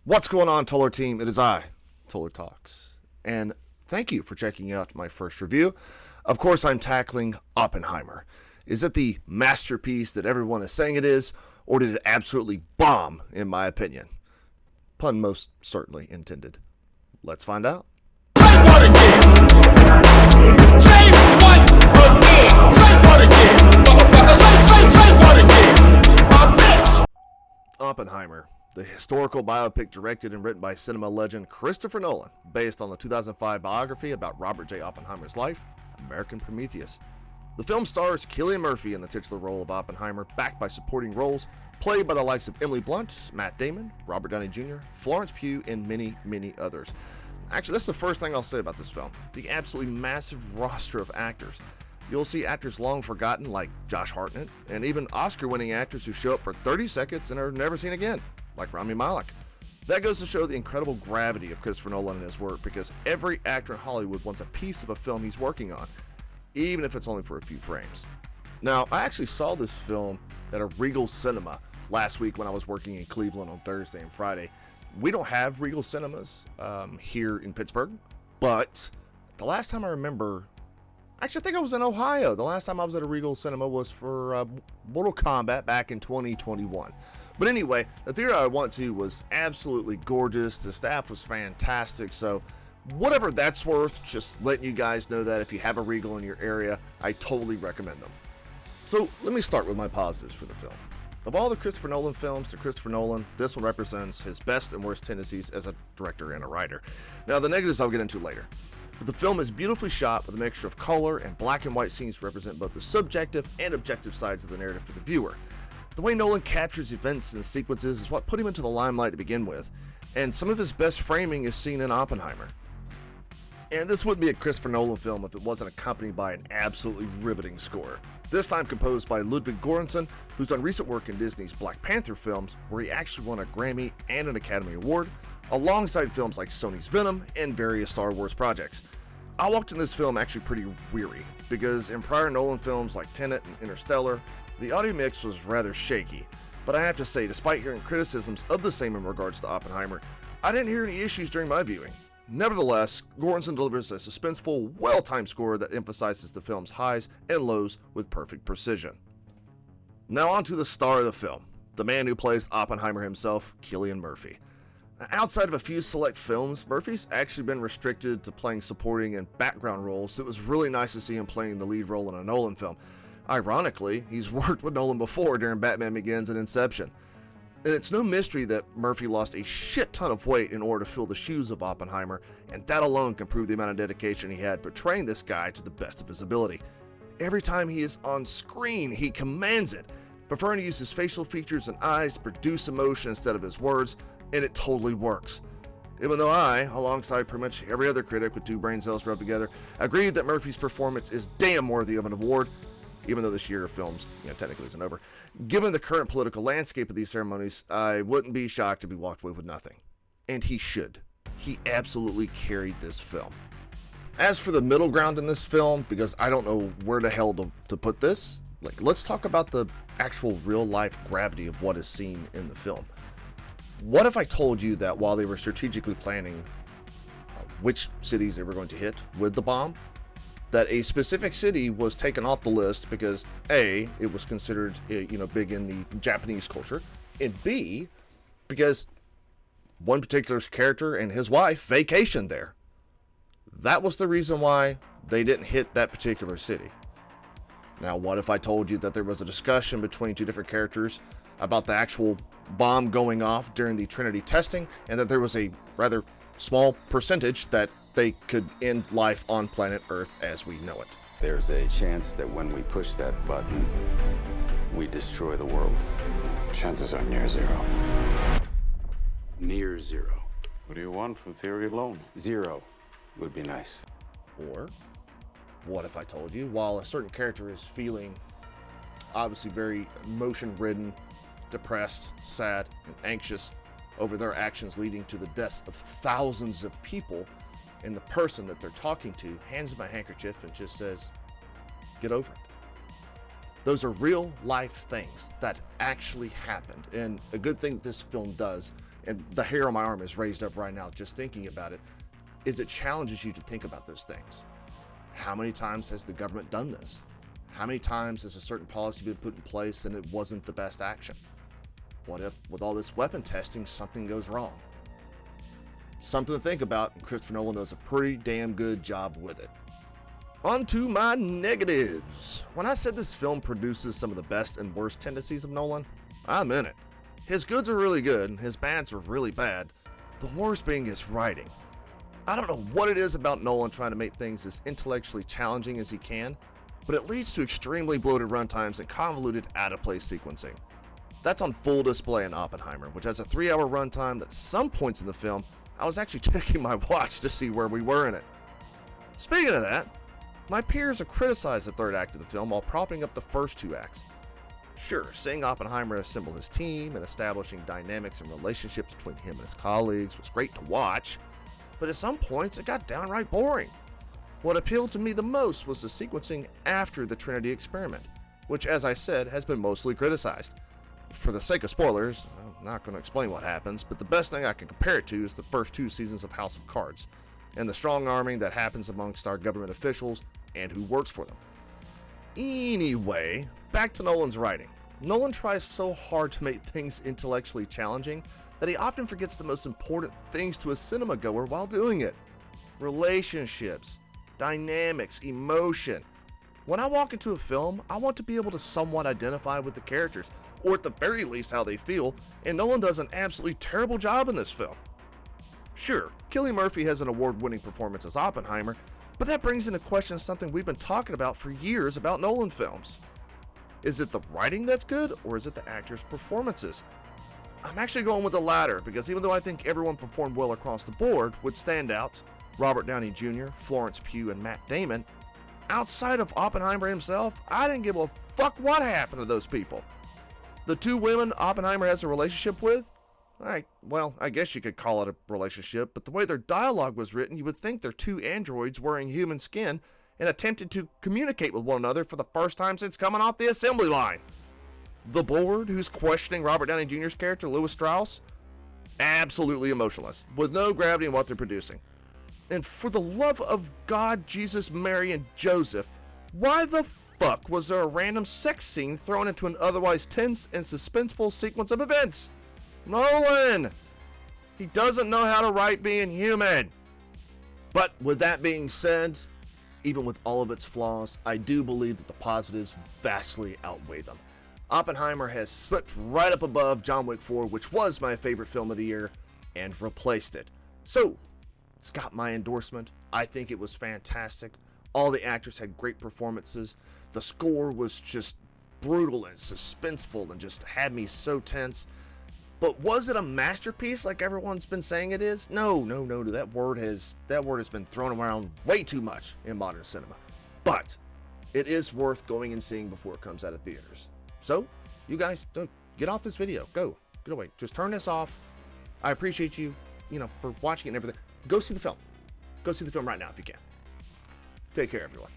What's going on, Toller Team? It is I, Toller Talks, and thank you for checking out my first review. Of course, I'm tackling Oppenheimer. Is it the masterpiece that everyone is saying it is, or did it absolutely bomb, in my opinion? Pun most certainly intended. Let's find out. Say what again? Say what again? Say what again? Motherfucker, say what again? A bitch! Oppenheimer, the historical biopic directed and written by cinema legend Christopher Nolan, based on the 2005 biography about Robert J. Oppenheimer's life, American Prometheus. The film stars Cillian Murphy in the titular role of Oppenheimer, backed by supporting roles played by the likes of Emily Blunt, Matt Damon, Robert Downey Jr., Florence Pugh, and many, many others. Actually, that's the first thing I'll say about this film. The absolutely massive roster of actors. You'll see actors long forgotten like Josh Hartnett, and even Oscar-winning actors who show up for 30 seconds and are never seen again, like Rami Malek. That goes to show the incredible gravity of Christopher Nolan and his work, because every actor in Hollywood wants a piece of a film he's working on, even if it's only for a few frames. Now, I actually saw this film at a Regal Cinema last week when I was working in Cleveland on Thursday and Friday. We don't have Regal Cinemas here in Pittsburgh, but the last time I remember, actually I think I was in Ohio. The last time I was at a Regal Cinema was for Mortal Kombat back in 2021. But anyway, the theater I went to was absolutely gorgeous. The staff was fantastic. So whatever that's worth, just letting you guys know that if you have a Regal in your area, I totally recommend them. So let me start with my positives for the film. Of all the Christopher Nolan films to Christopher Nolan, this one represents his best and worst tendencies as a director and a writer. Now, the negatives I'll get into later. But the film is beautifully shot with a mixture of color and black and white scenes to represent both the subjective and objective sides of the narrative for the viewer. The way Nolan captures events and sequences is what put him into the limelight to begin with, and some of his best framing is seen in Oppenheimer. And this wouldn't be a Christopher Nolan film if it wasn't accompanied by an absolutely riveting score. This time composed by Ludwig Göransson, who's done recent work in Disney's Black Panther films, where he actually won a Grammy and an Academy Award, alongside films like Sony's Venom and various Star Wars projects. I walked in this film actually pretty weary, because in prior Nolan films like Tenet and Interstellar, the audio mix was rather shaky. But I have to say, despite hearing criticisms of the same in regards to Oppenheimer, I didn't hear any issues during my viewing. Nevertheless, Göransson delivers a suspenseful, well-timed score that emphasizes the film's highs and lows with perfect precision. Now on to the star of the film, the man who plays Oppenheimer himself, Cillian Murphy. Outside of a few select films, Murphy's actually been restricted to playing supporting and background roles, so it was really nice to see him playing the lead role in a Nolan film. Ironically, he's worked with Nolan before during Batman Begins and Inception. And it's no mystery that Murphy lost a shit ton of weight in order to fill the shoes of Oppenheimer, and that alone can prove the amount of dedication he had portraying this guy to the best of his ability. Every time he is on screen, he commands it, preferring to use his facial features and eyes to produce emotion instead of his words, and it totally works. Even though I, alongside pretty much every other critic with two brain cells rubbed together, agree that Murphy's performance is damn worthy of an award, even though this year of films, technically isn't over. Given the current political landscape of these ceremonies, I wouldn't be shocked if he walked away with nothing. And he should. He absolutely carried this film. As for the middle ground in this film, because I don't know where the hell to put this, let's talk about the actual real-life gravity of what is seen in the film. What if I told you that while they were strategically planning which cities they were going to hit with the bomb, that a specific city was taken off the list because A, it was considered big in the Japanese culture, and B, because one particular character and his wife vacationed there. That was the reason why they didn't hit that particular city. Now, what if I told you that there was a discussion between two different characters about the actual bomb going off during the Trinity testing, and that there was a rather small percentage that they could end life on planet Earth as we know it? There's a chance that when we push that button, we destroy the world. Chances are near zero. Near zero. What do you want from theory alone? Zero would be nice. Or what if I told you, while a certain character is feeling obviously very emotion-ridden, depressed, sad, and anxious over their actions leading to the deaths of thousands of people, and the person that they're talking to hands them a handkerchief and just says, get over it. Those are real life things that actually happened, and a good thing that this film does and the hair on my arm is raised up right now just thinking about it, is it challenges you to think about those things. How many times has the government done this? How many times has a certain policy been put in place and it wasn't the best action? What if, with all this weapon testing, something goes wrong? Something to think about, and Christopher Nolan does a pretty damn good job with it. On to my negatives. When I said this film produces some of the best and worst tendencies of Nolan, I'm in it. His goods are really good, and his bads are really bad, the worst being his writing. I don't know what it is about Nolan trying to make things as intellectually challenging as he can, but it leads to extremely bloated runtimes and convoluted out-of-place sequencing. That's on full display in Oppenheimer, which has a 3-hour runtime that at some points in the film, I was actually checking my watch to see where we were in it. Speaking of that, my peers have criticized the third act of the film while propping up the first 2 acts. Sure, seeing Oppenheimer assemble his team and establishing dynamics and relationships between him and his colleagues was great to watch, but at some points it got downright boring. What appealed to me the most was the sequencing after the Trinity experiment, which, as I said, has been mostly criticized. For the sake of spoilers, I'm not going to explain what happens, but the best thing I can compare it to is the first 2 seasons of House of Cards, and the strong-arming that happens amongst our government officials and who works for them. Anyway, back to Nolan's writing. Nolan tries so hard to make things intellectually challenging that he often forgets the most important things to a cinema goer while doing it. Relationships, dynamics, emotion. When I walk into a film, I want to be able to somewhat identify with the characters, or at the very least how they feel, and Nolan does an absolutely terrible job in this film. Sure, Cillian Murphy has an award-winning performance as Oppenheimer, but that brings into question something we've been talking about for years about Nolan films. Is it the writing that's good, or is it the actors' performances? I'm actually going with the latter, because even though I think everyone performed well across the board, with standouts Robert Downey Jr., Florence Pugh, and Matt Damon, outside of Oppenheimer himself, I didn't give a fuck what happened to those people. The 2 women Oppenheimer has a relationship with, I guess you could call it a relationship, but the way their dialogue was written, you would think they're 2 androids wearing human skin and attempted to communicate with one another for the first time since coming off the assembly line. The board, who's questioning Robert Downey Jr.'s character, Louis Strauss, absolutely emotionless, with no gravity in what they're producing. And for the love of God, Jesus, Mary, and Joseph, why the fuck was there a random sex scene thrown into an otherwise tense and suspenseful sequence of events? Nolan! He doesn't know how to write being human. But with that being said, even with all of its flaws, I do believe that the positives vastly outweigh them. Oppenheimer has slipped right up above John Wick 4, which was my favorite film of the year, and replaced it. So, it's got my endorsement. I think it was fantastic. All the actors had great performances. The score was just brutal and suspenseful and just had me so tense. But was it a masterpiece like everyone's been saying it is? No. That word has been thrown around way too much in modern cinema. But it is worth going and seeing before it comes out of theaters. So, you guys, don't get off this video. Get away. Just turn this off. I appreciate you, for watching it and everything. Go see the film. Go see the film right now if you can. Take care, everyone.